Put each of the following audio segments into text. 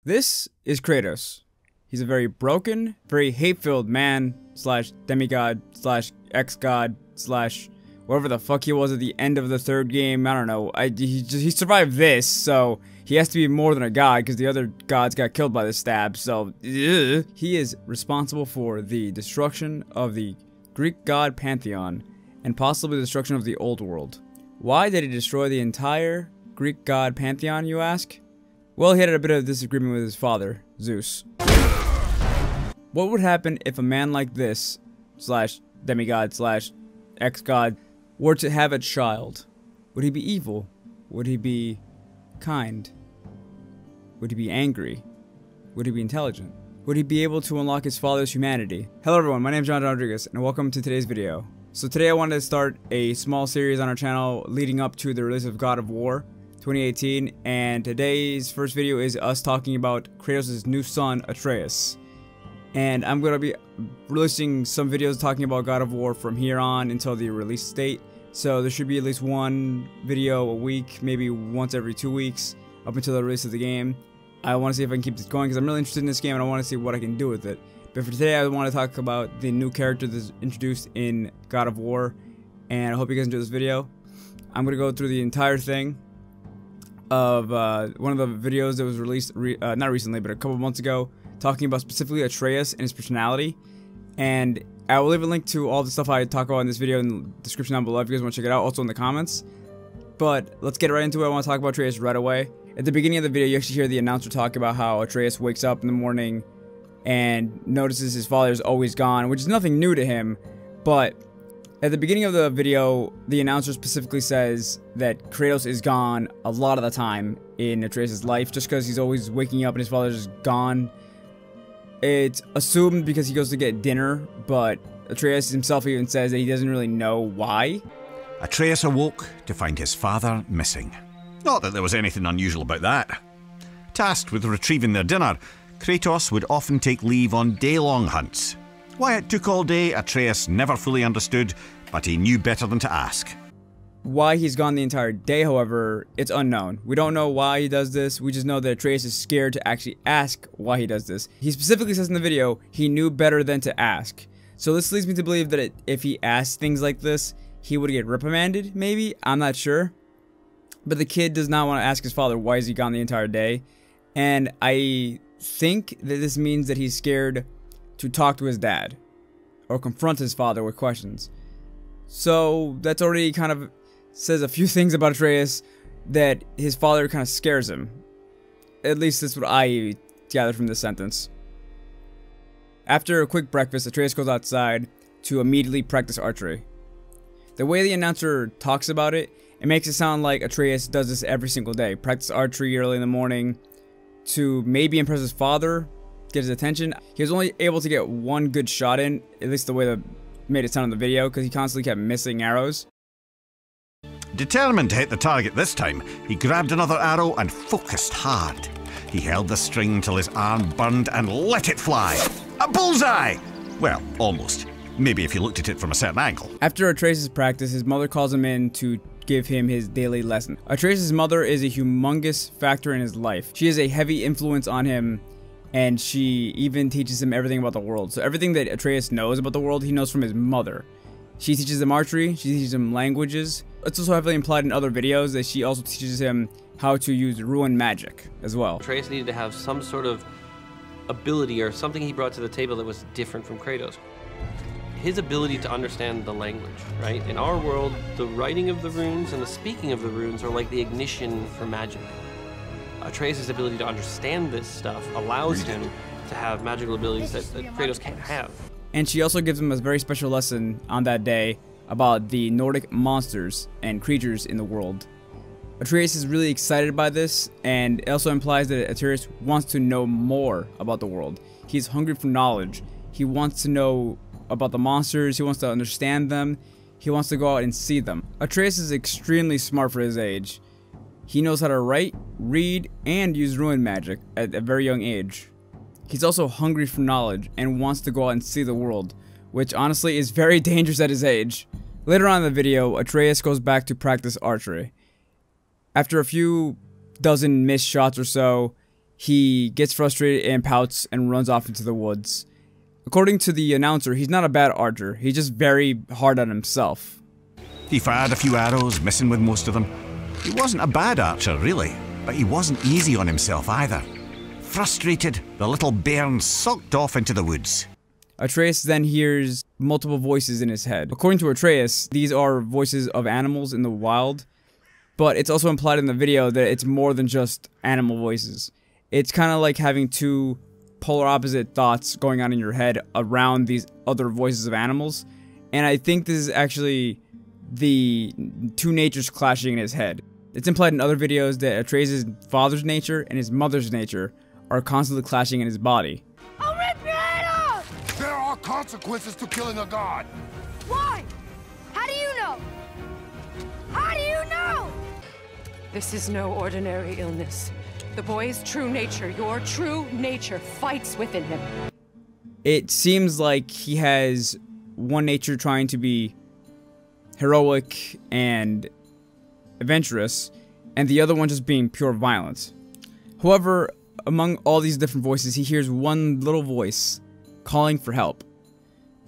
This is Kratos. He's a very broken, very hate-filled man slash demigod slash ex-god slash whatever the fuck he was at the end of the third game. I don't know. He survived this, so he has to be more than a god because the other gods got killed by the stab. So he is responsible for the destruction of the Greek god pantheon and possibly the destruction of the old world. Why did he destroy the entire Greek god pantheon, you ask? Well, he had a bit of disagreement with his father, Zeus. What would happen if a man like this, slash demigod, slash ex-god, were to have a child? Would he be evil? Would he be kind? Would he be angry? Would he be intelligent? Would he be able to unlock his father's humanity? Hello everyone, my name is John Rodriguez, and welcome to today's video. So today I wanted to start a small series on our channel leading up to the release of God of War 2018, and today's first video is us talking about Kratos' new son, Atreus. And I'm going to be releasing some videos talking about God of War from here on until the release date. So there should be at least one video a week, maybe once every 2 weeks, up until the release of the game. I want to see if I can keep this going because I'm really interested in this game and I want to see what I can do with it. But for today, I want to talk about the new character that's introduced in God of War, and I hope you guys enjoy this video. I'm going to go through the entire thing of one of the videos that was released, not recently, but a couple months ago, talking about specifically Atreus and his personality. And I will leave a link to all the stuff I talk about in this video in the description down below if you guys want to check it out, also in the comments. But let's get right into it. I want to talk about Atreus right away. At the beginning of the video, you actually hear the announcer talk about how Atreus wakes up in the morning and notices his father is always gone, which is nothing new to him. But at the beginning of the video, the announcer specifically says that Kratos is gone a lot of the time in Atreus' life, just because he's always waking up and his father's just gone. It's assumed because he goes to get dinner, but Atreus himself even says that he doesn't really know why. Atreus awoke to find his father missing. Not that there was anything unusual about that. Tasked with retrieving their dinner, Kratos would often take leave on day-long hunts. Why it took all day, Atreus never fully understood, but he knew better than to ask. Why he's gone the entire day, however, it's unknown. We don't know why he does this, we just know that Atreus is scared to actually ask why he does this. He specifically says in the video, he knew better than to ask. So this leads me to believe that if he asked things like this, he would get reprimanded, maybe? I'm not sure. But the kid does not want to ask his father why is he gone the entire day. And I think that this means that he's scared to talk to his dad or confront his father with questions. So that's already kind of says a few things about Atreus, that his father kind of scares him. At least that's what I gathered from this sentence. After a quick breakfast, Atreus goes outside to immediately practice archery. The way the announcer talks about it, it makes it sound like Atreus does this every single day. Practice archery early in the morning to maybe impress his father, get his attention. He was only able to get one good shot in, at least the way that made it sound in the video, because he constantly kept missing arrows. Determined to hit the target this time, he grabbed another arrow and focused hard. He held the string till his arm burned and let it fly. A bullseye! Well, almost. Maybe if you looked at it from a certain angle. After Atreus' practice, his mother calls him in to give him his daily lesson. Atreus' mother is a humongous factor in his life. She is a heavy influence on him, and she even teaches him everything about the world. So everything that Atreus knows about the world, he knows from his mother. She teaches him archery, she teaches him languages. It's also heavily implied in other videos that she also teaches him how to use ruin magic as well. Atreus needed to have some sort of ability or something he brought to the table that was different from Kratos. His ability to understand the language, right? In our world, the writing of the runes and the speaking of the runes are like the ignition for magic. Atreus' ability to understand this stuff allows him to have magical abilities that Kratos can't have. And she also gives him a very special lesson on that day about the Nordic monsters and creatures in the world. Atreus is really excited by this, and it also implies that Atreus wants to know more about the world. He's hungry for knowledge. He wants to know about the monsters, he wants to understand them, he wants to go out and see them. Atreus is extremely smart for his age. He knows how to write, read, and use ruin magic at a very young age. He's also hungry for knowledge and wants to go out and see the world, which honestly is very dangerous at his age. Later on in the video, Atreus goes back to practice archery. After a few dozen missed shots or so, he gets frustrated and pouts and runs off into the woods. According to the announcer, he's not a bad archer, he's just very hard on himself. He fired a few arrows, missing with most of them. He wasn't a bad archer, really, but he wasn't easy on himself either. Frustrated, the little bairn sulked off into the woods. Atreus then hears multiple voices in his head. According to Atreus, these are voices of animals in the wild, but it's also implied in the video that it's more than just animal voices. It's kind of like having two polar opposite thoughts going on in your head around these other voices of animals, and I think this is actually the two natures clashing in his head. It's implied in other videos that Atreus' father's nature and his mother's nature are constantly clashing in his body. I'll rip your head off! There are consequences to killing a god. Why? How do you know? How do you know? This is no ordinary illness. The boy's true nature, your true nature, fights within him. It seems like he has one nature trying to be heroic and adventurous, and the other one just being pure violence. However, among all these different voices, he hears one little voice calling for help.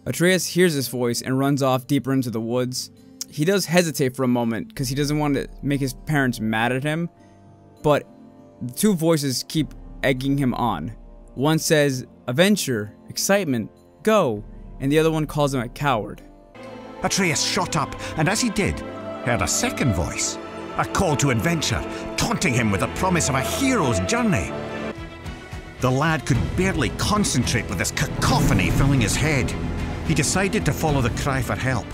Atreus hears this voice and runs off deeper into the woods. He does hesitate for a moment because he doesn't want to make his parents mad at him, but the two voices keep egging him on. One says, "Adventure, excitement, go," and the other one calls him a coward. Atreus shot up, and as he did, heard a second voice, a call to adventure, taunting him with the promise of a hero's journey. The lad could barely concentrate with this cacophony filling his head. He decided to follow the cry for help.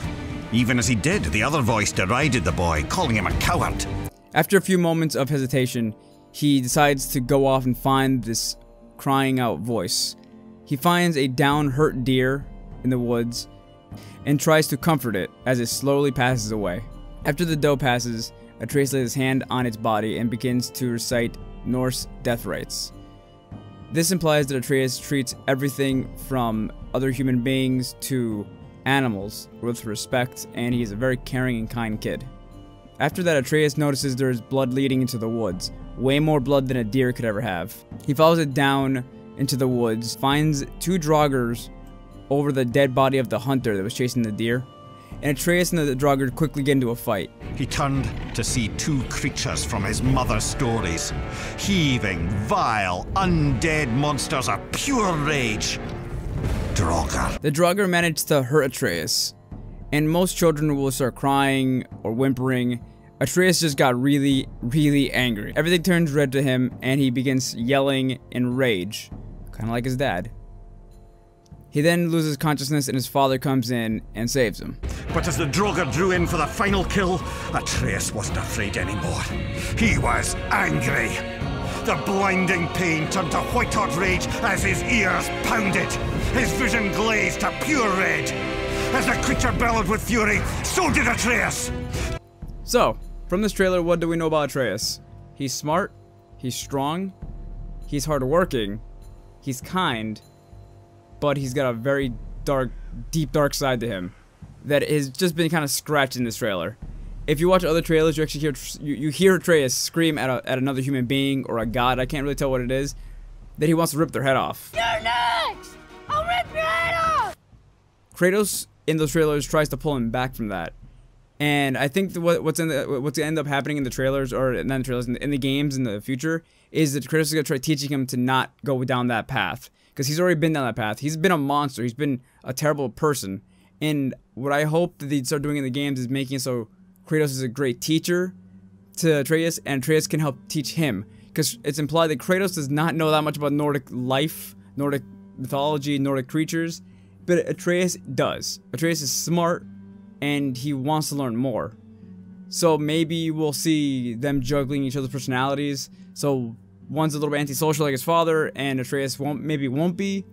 Even as he did, the other voice derided the boy, calling him a coward. After a few moments of hesitation, he decides to go off and find this crying out voice. He finds a down hurt deer in the woods and tries to comfort it as it slowly passes away. After the doe passes, Atreus lays his hand on its body and begins to recite Norse death rites. This implies that Atreus treats everything from other human beings to animals with respect, and he is a very caring and kind kid. After that, Atreus notices there is blood leading into the woods, way more blood than a deer could ever have. He follows it down into the woods, finds two draugrs over the dead body of the hunter that was chasing the deer, and Atreus and the draugr quickly get into a fight. He turned to see two creatures from his mother's stories, heaving, vile, undead monsters of pure rage. Draugr. The draugr managed to hurt Atreus, and most children will start crying or whimpering. Atreus just got really, really angry. Everything turns red to him, and he begins yelling in rage, kind of like his dad. He then loses consciousness, and his father comes in and saves him. But as the draugr drew in for the final kill, Atreus wasn't afraid anymore. He was angry. The blinding pain turned to white-hot rage as his ears pounded. His vision glazed to pure red. As the creature bellowed with fury, so did Atreus. So, from this trailer, what do we know about Atreus? He's smart, he's strong, he's hardworking, he's kind, but he's got a very dark, deep dark side to him that has just been kind of scratched in this trailer. If you watch other trailers, you actually hear Atreus scream at another human being or a god, I can't really tell what it is, that he wants to rip their head off. You're next! I'll rip your head off! Kratos in those trailers tries to pull him back from that, and I think what's going to end up happening in the trailers, or not in the trailers, in the games in the future, is that Kratos is going to try teaching him to not go down that path, because he's already been down that path. He's been a monster. He's been a terrible person, and what I hope that they start doing in the games is making it so Kratos is a great teacher to Atreus, and Atreus can help teach him, because it's implied that Kratos does not know that much about Nordic life, Nordic mythology, Nordic creatures, but Atreus does. Atreus is smart, and he wants to learn more. So maybe we'll see them juggling each other's personalities. So one's a little bit antisocial like his father, and Atreus won't be.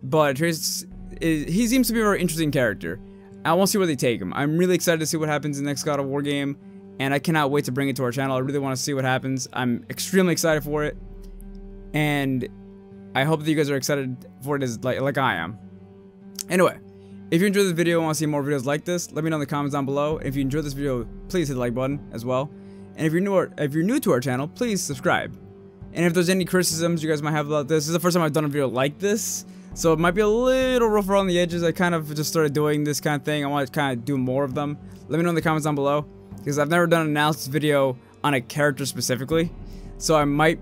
But Atreus, he seems to be a very interesting character. I want to see where they take him. I'm really excited to see what happens in the next God of War game, and I cannot wait to bring it to our channel. I really want to see what happens. I'm extremely excited for it, and I hope that you guys are excited for it as like I am. Anyway, if you enjoyed this video and want to see more videos like this, let me know in the comments down below. If you enjoyed this video, please hit the like button as well. And if you're new to our channel, please subscribe. And if there's any criticisms you guys might have about this is the first time I've done a video like this. So it might be a little rough around the edges. I kind of just started doing this kind of thing. I want to kind of do more of them. Let me know in the comments down below. Because I've never done an analysis video on a character specifically. So I might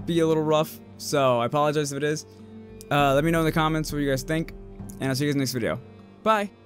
be a little rough. So I apologize if it is. Let me know in the comments what you guys think. And I'll see you guys in the next video. Bye.